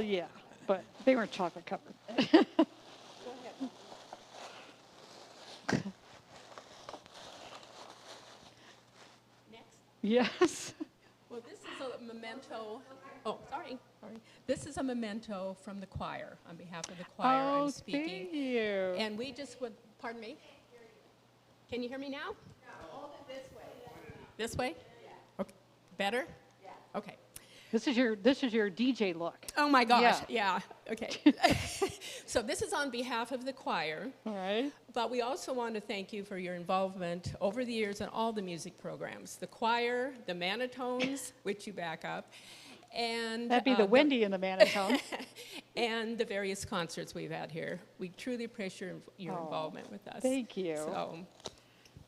yeah, but they weren't chocolate covered. Next. Yes. Well, this is a memento. Oh, sorry. This is a memento from the choir. On behalf of the choir, I'm speaking. Thank you. And we just would, pardon me? Can you hear me now? Hold it this way. This way? Yeah. Okay. Better? Yeah. Okay. This is your DJ look. Oh my gosh, yeah. Okay. So this is on behalf of the choir. All right. But we also want to thank you for your involvement over the years in all the music programs. The choir, the Manitones, which you back up, and That'd be the Wendy in the Manito. and the various concerts we've had here. We truly appreciate your involvement with us. Thank you. So,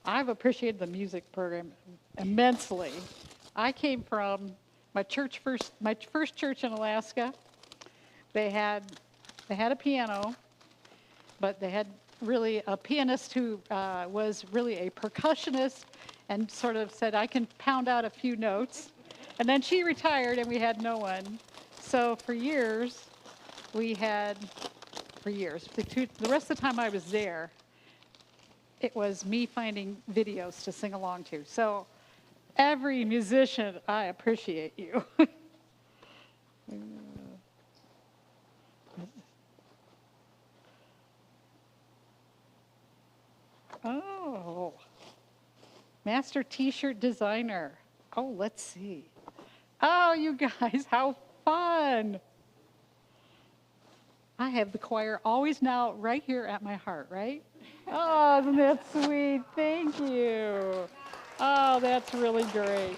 I've appreciated the music program immensely. I came from my first church in Alaska. They had a piano, but they had really a pianist who was really a percussionist and sort of said, I can pound out a few notes. And then she retired and we had no one. So for years, the rest of the time I was there, it was me finding videos to sing along to. So every musician, I appreciate you. Oh, master t-shirt designer. Oh, let's see. Oh, you guys, how fun. I have the choir always now right here at my heart, right? Oh, isn't that sweet? Thank you. Oh, that's really great.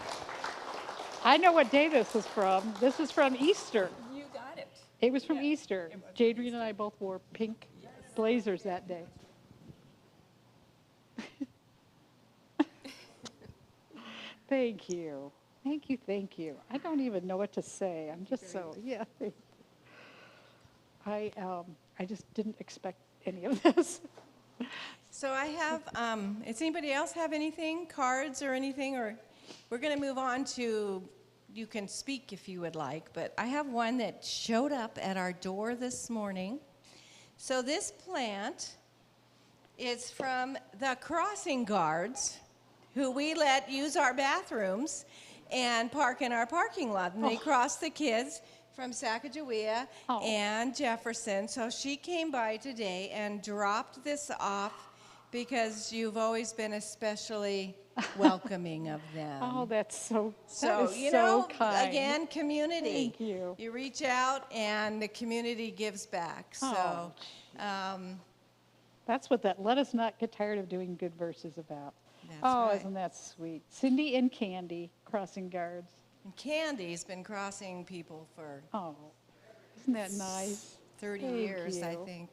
I know what day this is from. This is from Easter. you got it. It was from Easter. Jadreen and I both wore pink blazers that day. Thank you. Thank you, thank you. I don't even know what to say. I'm just so, yeah. I just didn't expect any of this. So I have, does anybody else have anything, cards or anything? Or we're going to move on to, you can speak if you would like, but I have one that showed up at our door this morning. So this plant is from the crossing guards who we let use our bathrooms and park in our parking lot. And they cross the kids from Sacagawea and Jefferson. So she came by today and dropped this off because you've always been especially welcoming of them. Oh, that's so kind. Again, community. Thank you. You reach out and the community gives back. So that's what that let us not get tired of doing good verses about. That's right. right. Isn't that sweet? Cindy and Candy, crossing guards. And Candy's been crossing people for isn't that nice? 30 Thank years, I you. think.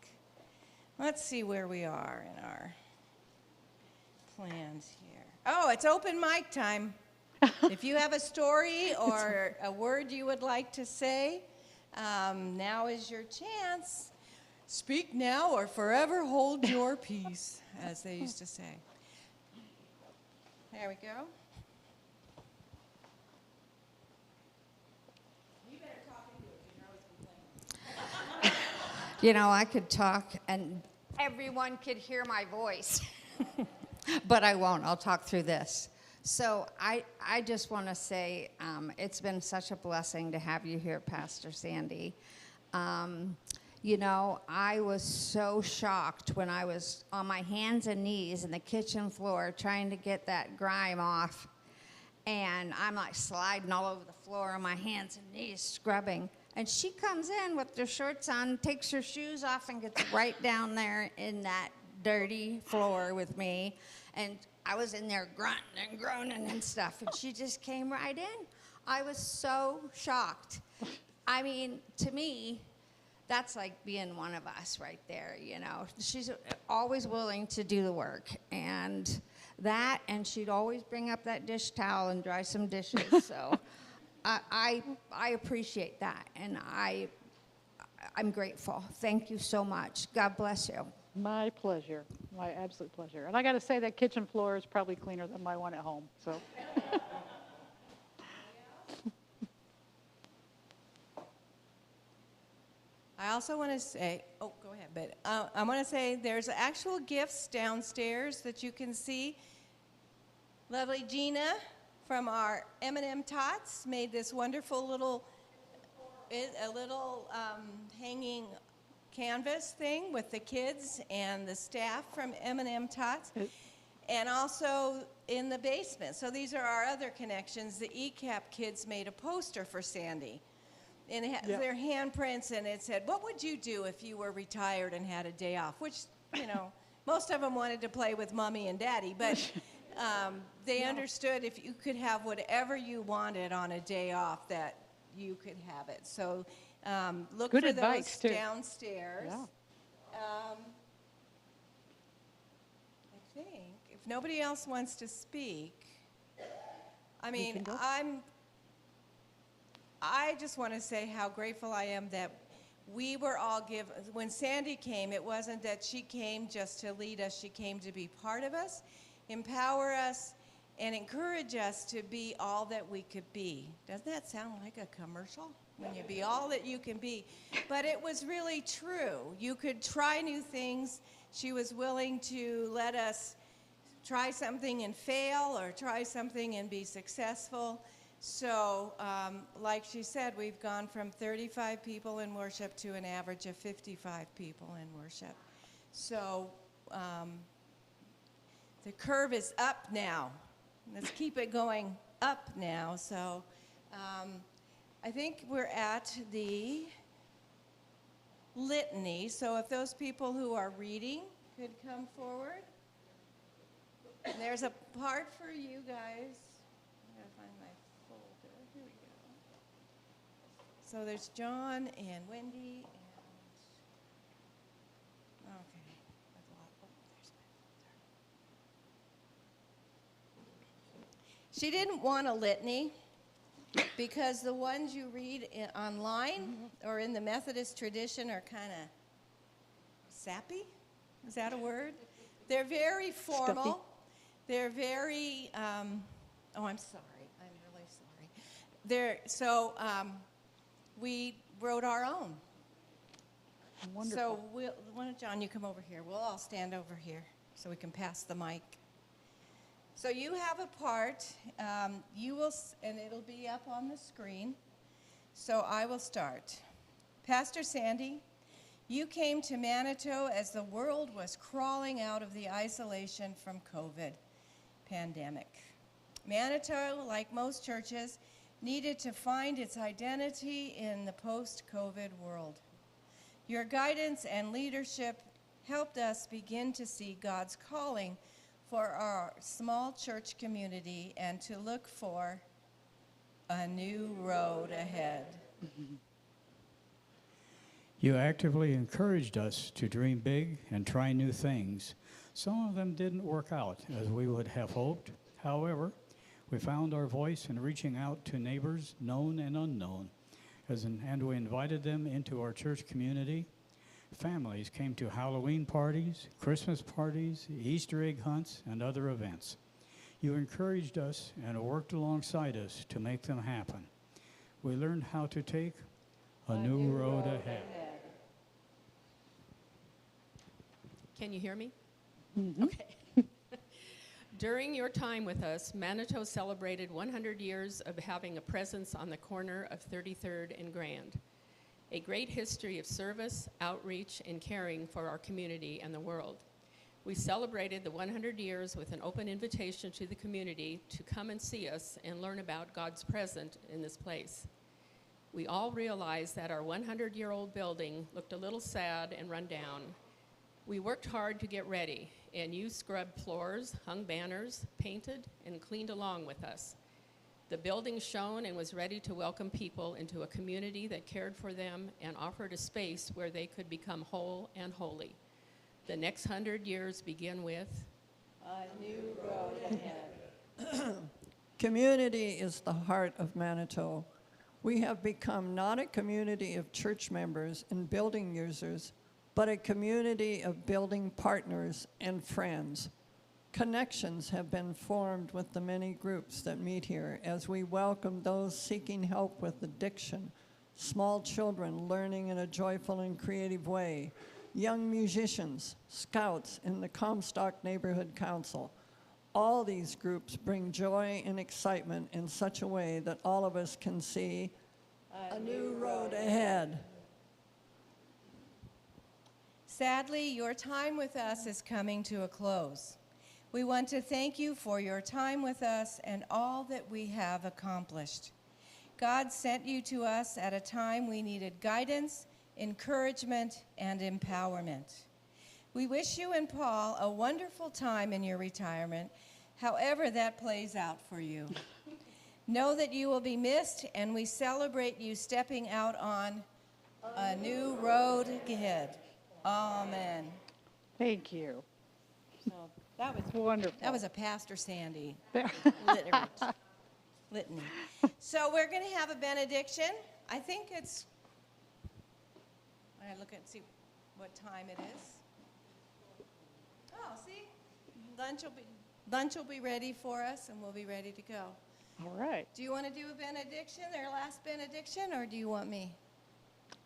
Let's see where we are in our plans here. Oh, it's open mic time. If you have a story or a word you would like to say, now is your chance. Speak now or forever hold your peace, as they used to say. There we go. You better talk into it, you know it's been playing. You know, I could talk and everyone could hear my voice, but I won't. I'll talk through this. So I just want to say it's been such a blessing to have you here, Pastor Sandy. You know, I was so shocked when I was on my hands and knees in the kitchen floor trying to get that grime off. And I'm like sliding all over the floor on my hands and knees, scrubbing. And she comes in with her shorts on, takes her shoes off, and gets right down there in that dirty floor with me. And I was in there grunting and groaning and stuff. And she just came right in. I was so shocked. I mean, to me, that's like being one of us right there, you know. She's always willing to do the work. And she'd always bring up that dish towel and dry some dishes. So I appreciate that, and I'm grateful. Thank you so much. God bless you. My pleasure. My absolute pleasure. And I got to say that kitchen floor is probably cleaner than my one at home. So. also want to say, oh, go ahead, but I want to say there's actual gifts downstairs that you can see. Lovely Gina from our M&M Tots made this wonderful little, hanging canvas thing with the kids and the staff from M&M Tots. And also in the basement. So these are our other connections. The ECAP kids made a poster for Sandy. And it has their handprints, and it said, what would you do if you were retired and had a day off? Which, most of them wanted to play with mommy and daddy, but they understood if you could have whatever you wanted on a day off, that you could have it. So look Good for advice, those too. downstairs. Yeah. I think, if nobody else wants to speak, I mean, can go. I just want to say how grateful I am that we were all given. When Sandy came, it wasn't that she came just to lead us. She came to be part of us, empower us, and encourage us to be all that we could be. Doesn't that sound like a commercial? When you be all that you can be. But it was really true. You could try new things. She was willing to let us try something and fail, or try something and be successful. So, like she said, we've gone from 35 people in worship to an average of 55 people in worship. So, the curve is up now. Let's keep it going up now. So, I think we're at the litany. So if those people who are reading could come forward. And there's a part for you guys. I'm going to find my folder. Here we go. So there's John and Wendy and... Okay. That's a lot. Oh, there's my folder. She didn't want a litany because the ones you read online or in the Methodist tradition are kind of sappy. Is that a word? They're very formal. Stuffy. They're very, oh, I'm sorry. I'm really sorry. So we wrote our own. Wonderful. So why don't, John, you come over here. We'll all stand over here so we can pass the mic. So you have a part. You will, and it'll be up on the screen. So I will start. Pastor Sandy, you came to Manito as the world was crawling out of the isolation from COVID pandemic. Manito, like most churches, needed to find its identity in the post-COVID world. Your guidance and leadership helped us begin to see God's calling for our small church community and to look for a new road ahead. You actively encouraged us to dream big and try new things. Some of them didn't work out as we would have hoped. However, we found our voice in reaching out to neighbors, known and unknown, and we invited them into our church community. Families came to Halloween parties, Christmas parties, Easter egg hunts, and other events. You encouraged us and worked alongside us to make them happen. We learned how to take a new road ahead. Can you hear me? Mm-hmm. Okay. During your time with us, Manito celebrated 100 years of having a presence on the corner of 33rd and Grand. A great history of service, outreach, and caring for our community and the world. We celebrated the 100 years with an open invitation to the community to come and see us and learn about God's presence in this place. We all realized that our 100-year-old building looked a little sad and run down. We worked hard to get ready, and you scrubbed floors, hung banners, painted, and cleaned along with us. The building shone and was ready to welcome people into a community that cared for them and offered a space where they could become whole and holy. The next 100 years begin with A new road ahead. Community is the heart of Manito. We have become not a community of church members and building users, but a community of building partners and friends. Connections have been formed with the many groups that meet here as we welcome those seeking help with addiction, small children learning in a joyful and creative way, young musicians, scouts in the Comstock Neighborhood Council. All these groups bring joy and excitement in such a way that all of us can see a new road ahead. Sadly, your time with us is coming to a close. We want to thank you for your time with us and all that we have accomplished. God sent you to us at a time we needed guidance, encouragement, and empowerment. We wish you and Paul a wonderful time in your retirement, however that plays out for you. Know that you will be missed, and we celebrate you stepping out on a new road ahead. Amen. Thank you. So that was Wonderful. That was a Pastor Sandy There. litany. So we're going to have a benediction. I think it's, I look and see what time it is. Oh, see, lunch will be ready for us, and we'll be ready to go. All right. Do you want to do a benediction, their last benediction, or do you want me?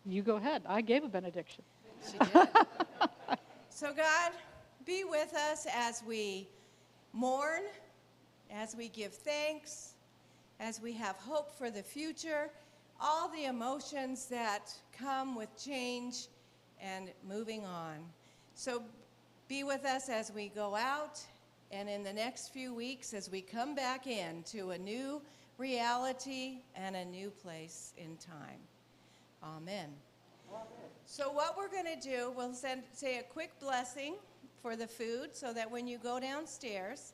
You go ahead. I gave a benediction. She did. So God, be with us as we mourn, as we give thanks, as we have hope for the future, all the emotions that come with change and moving on. So be with us as we go out, and in the next few weeks as we come back in to a new reality and a new place in time. Amen. So what we're going to do, we'll say a quick blessing for the food so that when you go downstairs,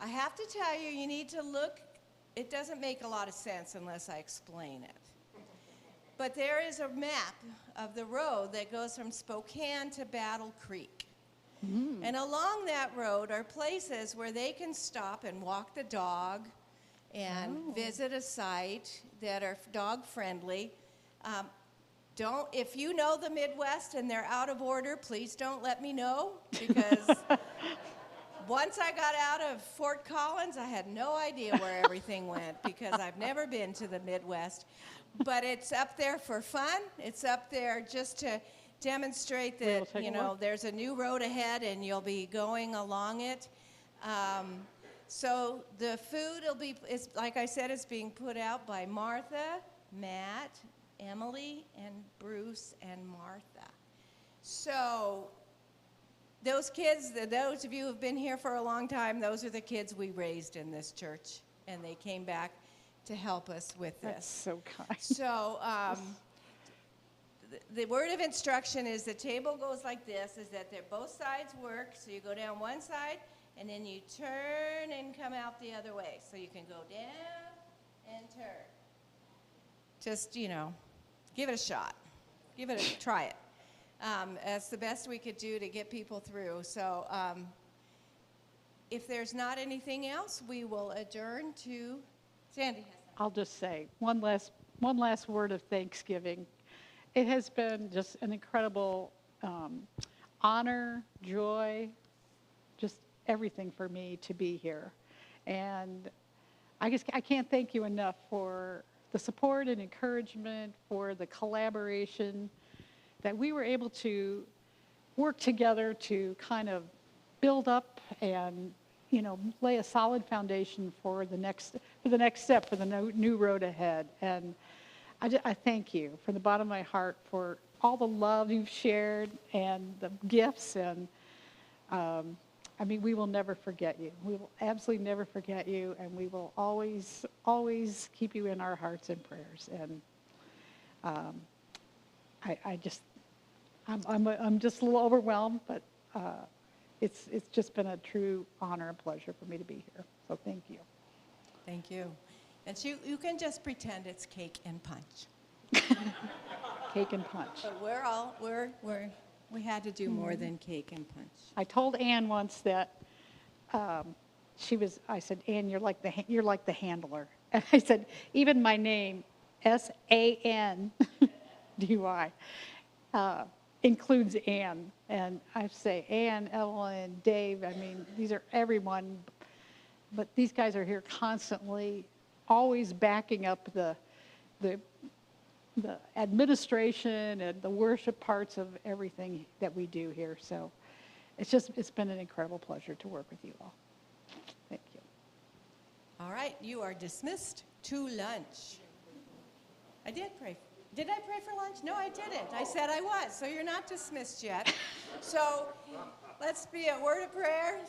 I have to tell you, you need to look. It doesn't make a lot of sense unless I explain it. But there is a map of the road that goes from Spokane to Battle Creek. And along that road are places where they can stop and walk the dog and visit a site that are dog friendly. If you know the Midwest and they're out of order, please don't let me know, because once I got out of Fort Collins, I had no idea where everything went, because I've never been to the Midwest. But it's up there for fun. It's up there just to demonstrate that, there's a new road ahead and you'll be going along it. So the food is, like I said, it's being put out by Martha, Matt, Emily, and Bruce, and Martha. So those kids, those of you who have been here for a long time, those are the kids we raised in this church, and they came back to help us with this. That's so kind. So the word of instruction is the table goes like this, is that both sides work. So you go down one side, and then you turn and come out the other way. So you can go down and turn. Just, give it a shot. Try it. That's the best we could do to get people through. So if there's not anything else, we will adjourn to Sandy. I'll just say one last word of thanksgiving. It has been just an incredible honor, joy, just everything for me to be here. And I can't thank you enough for the support and encouragement, for the collaboration, that we were able to work together to kind of build up and lay a solid foundation for the next step, for the new road ahead. And I thank you from the bottom of my heart for all the love you've shared and the gifts. And we will never forget you. We will absolutely never forget you, and we will always, always keep you in our hearts and prayers. And I'm just a little overwhelmed, but it's just been a true honor and pleasure for me to be here. So thank you. Thank you. And so you can just pretend it's cake and punch. Cake and punch. But we had to do more than cake and punch. I told Ann once that I said, Ann, you're like the handler. And I said, even my name, SANDY, includes Ann. And I say Ann, Evelyn, Dave, these are everyone. But these guys are here constantly, always backing up the the administration and the worship parts of everything that we do here. So it's been an incredible pleasure to work with you all. Thank you. All right, you are dismissed to lunch. I did pray. Did I pray for lunch? No, I didn't. I said I was, so you're not dismissed yet. So let's be a word of prayer.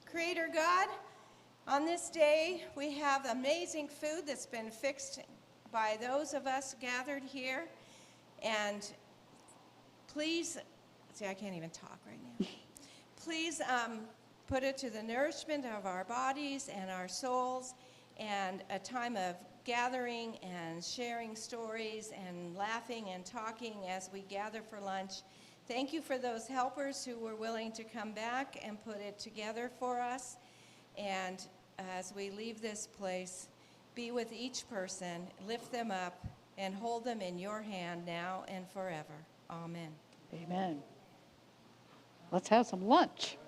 Creator God, on this day, we have amazing food that's been fixed by those of us gathered here. And please, see, I can't even talk right now. Please put it to the nourishment of our bodies and our souls, and a time of gathering and sharing stories and laughing and talking as we gather for lunch. Thank you for those helpers who were willing to come back and put it together for us. And as we leave this place, be with each person, lift them up, and hold them in your hand now and forever. Amen. Amen. Let's have some lunch.